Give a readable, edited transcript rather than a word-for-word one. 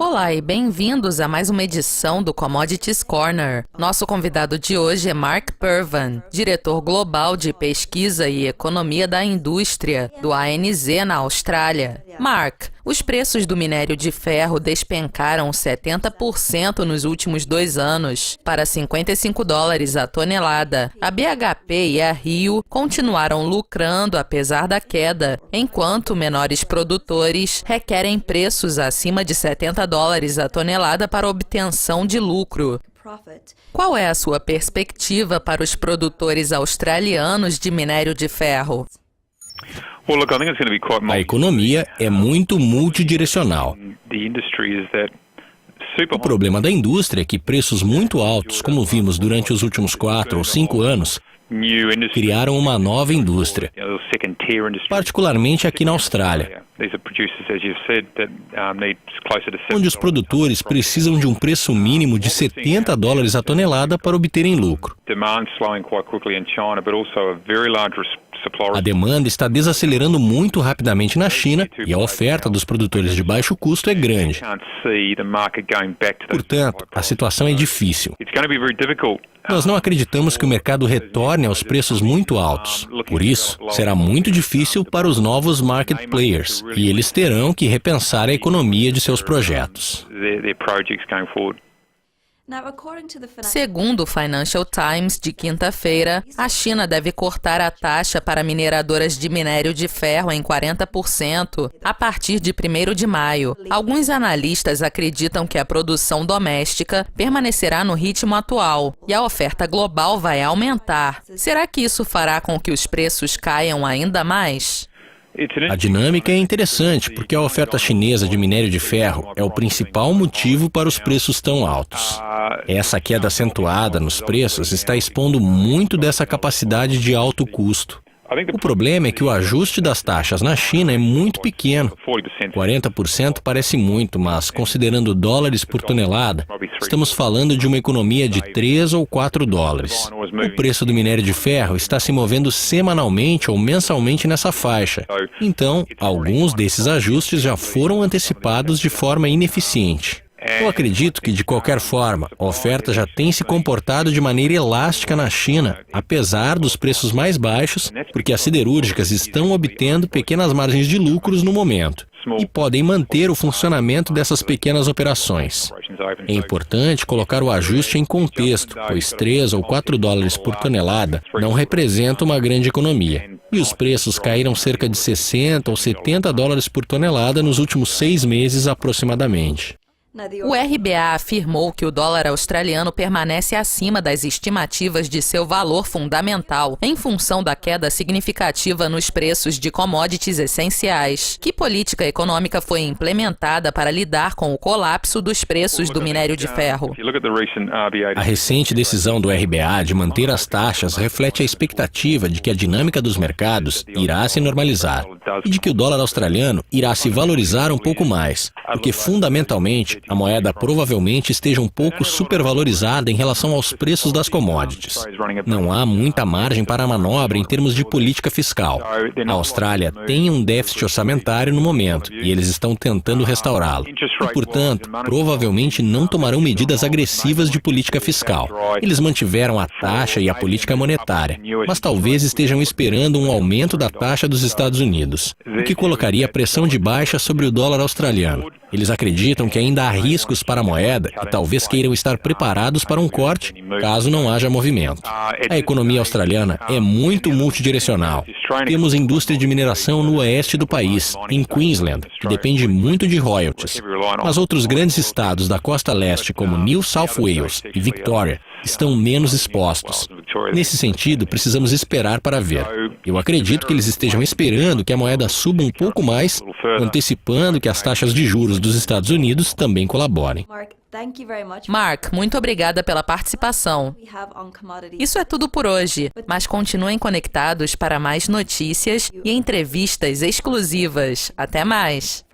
Olá e bem-vindos a mais uma edição do Commodities Corner. Nosso convidado de hoje é Mark Purvan, diretor global de pesquisa e economia da indústria do ANZ na Austrália. Mark, os preços do minério de ferro despencaram 70% nos últimos 2 anos, para $55 a tonelada. A BHP e a Rio continuaram lucrando apesar da queda, enquanto menores produtores requerem preços acima de $70 a tonelada para obtenção de lucro. Qual é a sua perspectiva para os produtores australianos de minério de ferro? A economia é muito multidirecional. O problema da indústria é que preços muito altos, como vimos durante os últimos 4 ou 5 anos, criaram uma nova indústria, particularmente aqui na Austrália, onde os produtores precisam de um preço mínimo de $70 a tonelada para obterem lucro. A demanda está desacelerando muito rapidamente na China e a oferta dos produtores de baixo custo é grande. Portanto, a situação é difícil. Nós não acreditamos que o mercado retorne aos preços muito altos. Por isso, será muito difícil para os novos market players e eles terão que repensar a economia de seus projetos. Segundo o Financial Times, de quinta-feira, a China deve cortar a taxa para mineradoras de minério de ferro em 40% a partir de 1º de maio. Alguns analistas acreditam que a produção doméstica permanecerá no ritmo atual e a oferta global vai aumentar. Será que isso fará com que os preços caiam ainda mais? A dinâmica é interessante porque a oferta chinesa de minério de ferro é o principal motivo para os preços tão altos. Essa queda acentuada nos preços está expondo muito dessa capacidade de alto custo. O problema é que o ajuste das taxas na China é muito pequeno. 40% parece muito, mas considerando dólares por tonelada, estamos falando de uma economia de $3 ou $4. O preço do minério de ferro está se movendo semanalmente ou mensalmente nessa faixa. Então, alguns desses ajustes já foram antecipados de forma ineficiente. Eu acredito que, de qualquer forma, a oferta já tem se comportado de maneira elástica na China, apesar dos preços mais baixos, porque as siderúrgicas estão obtendo pequenas margens de lucros no momento e podem manter o funcionamento dessas pequenas operações. É importante colocar o ajuste em contexto, pois $3 ou $4 por tonelada não representa uma grande economia. E os preços caíram cerca de $60 ou $70 por tonelada nos últimos 6 meses aproximadamente. O RBA afirmou que o dólar australiano permanece acima das estimativas de seu valor fundamental, em função da queda significativa nos preços de commodities essenciais. Que política econômica foi implementada para lidar com o colapso dos preços do minério de ferro? A recente decisão do RBA de manter as taxas reflete a expectativa de que a dinâmica dos mercados irá se normalizar e de que o dólar australiano irá se valorizar um pouco mais, porque fundamentalmente a moeda provavelmente esteja um pouco supervalorizada em relação aos preços das commodities. Não há muita margem para a manobra em termos de política fiscal. A Austrália tem um déficit orçamentário no momento e eles estão tentando restaurá-lo. E, portanto, provavelmente não tomarão medidas agressivas de política fiscal. Eles mantiveram a taxa e a política monetária, mas talvez estejam esperando um aumento da taxa dos Estados Unidos, o que colocaria pressão de baixa sobre o dólar australiano. Eles acreditam que ainda há riscos para a moeda e talvez queiram estar preparados para um corte, caso não haja movimento. A economia australiana é muito multidirecional. Temos indústria de mineração no oeste do país, em Queensland, que depende muito de royalties. Mas outros grandes estados da costa leste, como New South Wales e Victoria, estão menos expostos. Nesse sentido, precisamos esperar para ver. Eu acredito que eles estejam esperando que a moeda suba um pouco mais, antecipando que as taxas de juros dos Estados Unidos também colaborem. Mark, muito obrigada pela participação. Isso é tudo por hoje, mas continuem conectados para mais notícias e entrevistas exclusivas. Até mais!